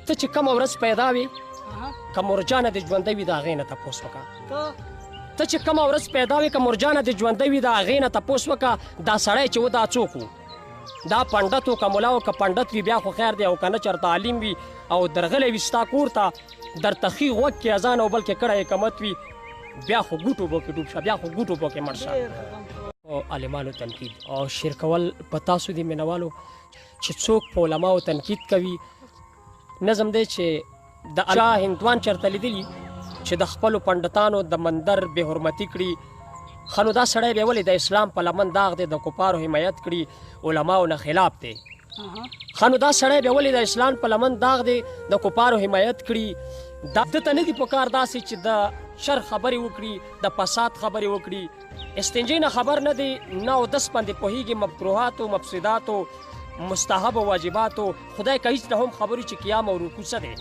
ته چې کومه ورځ پیدا وې که مرجانه دې ژوندی وي د هغې نه تپوس وکړه ته چې کومه ورځ پیدا وې که مرجانه دې ژوندی وي د هغې نه تپوس وکړه دا سړی چې و دا څوک و دا پنډت و که ملا و که پنډت وي بیا خو خیر دی او که نه چېرته عالم وي او درغلی وي ستا کور ته درته ښي غوږ کې اذان او بلکې کړی اقامت وي بیا خو ګوټو به کې ډوب شه بیا خو ګوټو به کې مړ شه او عالمانو تنقید او شعر کول په تاسو دي مینوالو چې څوک په علماو تنقید کوي نظم دی چې د الله هندوان چېرته لیدلي چې د خپلو پنډتانو د مندر بې حرمتي کړي ښه نو دا سړی بیا ولې د اسلام په لمن داغ دی د کفارو حمایت کړي علماو نه خلاف دی ښه نو دا سړی بیا ولې د اسلام په لمن داغ دی د کفارو حمایت کړي دا دته نه دي پکار داسې چې د شر خبرې وکړي د فساد خبرې وکړي استنجې نه خبر نه دی نه اودس باندې پوهېږي مکروهاتو مفسداتو مستحب او واجباتو خدای که هیڅ نه هم خبرې چې قیام او رکوع څه دی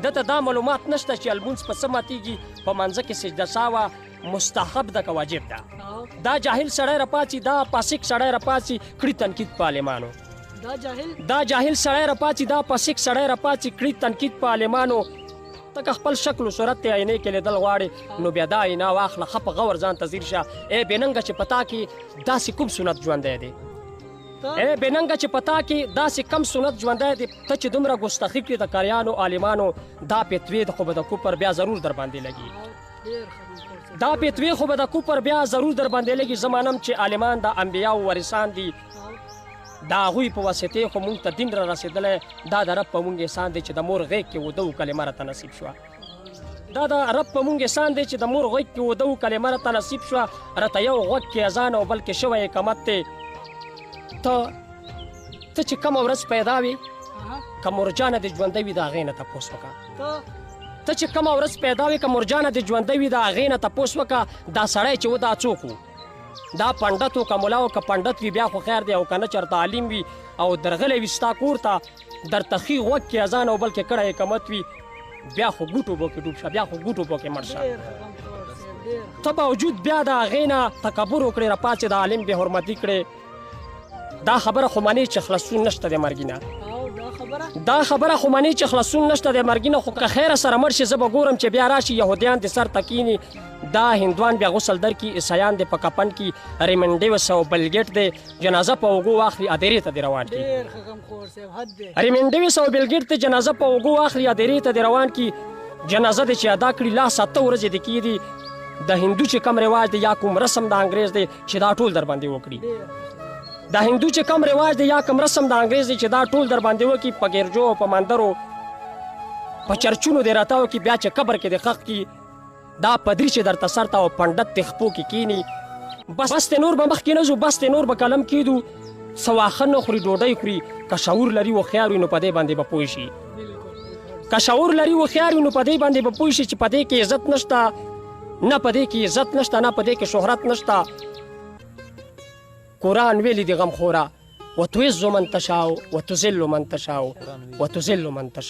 دته دا معلومات نشته چې لمونځ په څه ماتېږي په منځه کې سجده ساوه مستحب ده که واجب ده دا جاهل سړی راپاڅي دا فاسق سړی راپاڅي کړي تنقید په عالمانو دا جاهل سړی راپاڅي دا فاسق سړی راپاڅي کړي تنقید په عالمانو ته که خپل شکل و صورت ته عینې کې لیدل غواړې نو بیا دا عینه واخله ښه په غور ځان ته ځیر شه ای بېننګه چې په تا کې داسې کوم سنت ژوندی دی ای بېننګه چې په تا کې داسې کم سنت ژوندی دی ته چې دومره ګستاخي کړې د کاریانو عالمانو دا پیتوې خو به د کوپر بیا ضرور در باندې لګي دا پیتوې خو به د کوپر بیا ضرور در باندې لګي زه مانم چې عالمان د انبیاو ورثان دي دا هغوی په واسطې خو مونږ ته دین را رسېدلی دا د رب په مونږ احسان دی چې د مور غېږ کې وده و کلمه راته نصیب شوه دا د رب په مونږ احسان دی چې د مور غېږ کې وده و کلمه راته نصیب شوه راته یو غوږ کې اذان او بلکې شوی اقامت دی ته چې کومه ورځ پیدا وې که مرجانه دې ژوندی وي د هغې نه تپوس وکړه ته چې کومه ورځ پیدا وې که مرجانه دې ژوندی وي د هغې نه تپوس وکړه دا سړی چې و دا څوک و دا پنډت و که ملا و که پنډت وي بیا خو خیر دی او که نه چېرته عالم وي او درغلی وي ستا کور ته درته ښي غوږ کې اذان او بلکې کړی اقامت وي بیا خو ګوټو به کې ډوب شه بیا خو ګوټو به کې مړ شه ته باوجود بیا د هغې نه تکبر وکړې راپاڅې د عالم بې حرمتي کړې دا خبره خو منې چې خلاصون نشته د مرګي نه دا خبره خو منې چې خلاصون نشته د مرګي نه خو که خیره سره مړ شي زه به ګورم چې بیا راشي یهودیان دې سر ته کیني دا هندوان بیا غسل درکړي عیسایان دې په کفن کې ریمنډیوس او بلګیټ دې جنازه په اوږو واخلي ادیرې ته دې روان کړي ریمنډیوس او بلګیټ دې جنازه په اوږو واخلي ادیرې ته دې روان کړي جنازه دې چې ادا کړي لاس 7 ورځې دې کېږي د هندو چې کم رواج دی یا کوم رسم د انګریز دی چې دا ټول در باندې وکړي د هندو چې کم رواج دی یا کوم رسم د انګریز دی چې دا ټول در باندې وکړي په ګرجو او په مندرو په چرچونو دې راتاو کې بیا چې قبر کې دې ښخ کړي دا پدري چې درته سر ته او پنډت دې خپو کې کیني بس دې نور به مخکې نه ځو بس دې نور به قلم کېدو څه واښه نه خوري ډوډۍ خوري که شعور لري هوښیار وي نو په دې باندې به پوه شي که شعور لري هوښیار وي نو په دې باندې به پوه شي چې په دې کې عزت نشته نه په دې کې عزت نشته نه په دې کې شهرت نشته قرآن ویلی دی غمخوره وتعز من تشاء وتذل من تشاء وتذل من تشاء